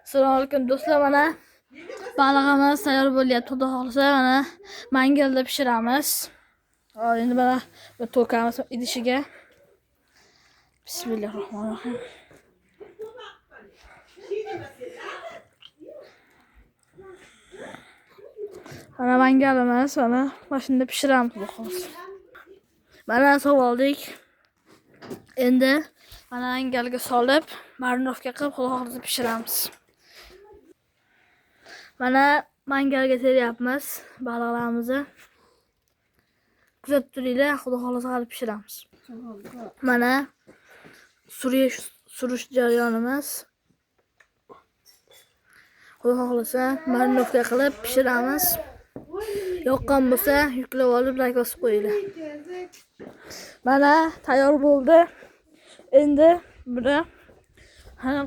Assalomu alaykum do'stlar, mana balig'imiz tayyor bo'lyapti. Xudo xolisa mana mangalda pishiramiz. Endi mana to'kamiz idishiga. Bismillahirrohmanirrohim. Mana mangalimiz, mana shunda pishiramiz xudo xolisa. Mana sov oldik. Endi mana mangalga solib, marinovka qilib xudo xolisa pishiramiz. Mana mangalga teryapmiz baliqlarimizni. Kuzatib turinglar, xudo xolisa qilib pishiramiz. Mana surish jarayonimiz. Xudo xolisa marinovka qilib pishiramiz. Yoqqan bo'lsa, yuklab olib like bosib qo'yinglar. Mana tayyor bo'ldi. Endi buni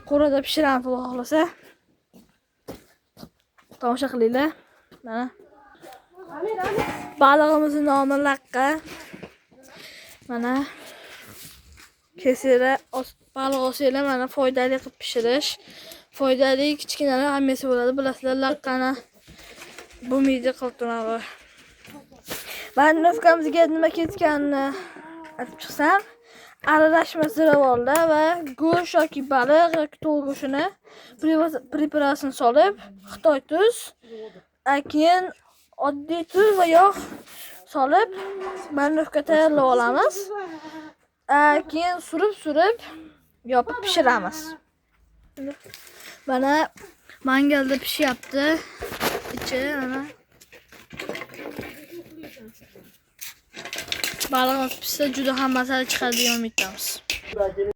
qo'rada pishiramiz xudo xolisa. Tomosha qilinglar. Mana balig'imizning nomi laqqa. Mana kesira baliq olsanglar, mana foydali qilib pishirish. Foydali kichkina hammasi bo'ladi. Bilasizlar, laqqani bo'lmaydi qilib turadi. Marinovkamizga nima ketganini aytib chiqsam, aralashma ziravorlar va go'sht yoki baliq yoki tovuq go'shtini preparatini solib, xitoy tuz, keyin oddiy tuz va yog' solib marinovka tayyorlab olamiz. Keyin surib yopib pishiramiz. Mana mangalda pishyapti. Ichi mana balig'imiz pishsa juda ham mazali chiqadi degan umiddamiz.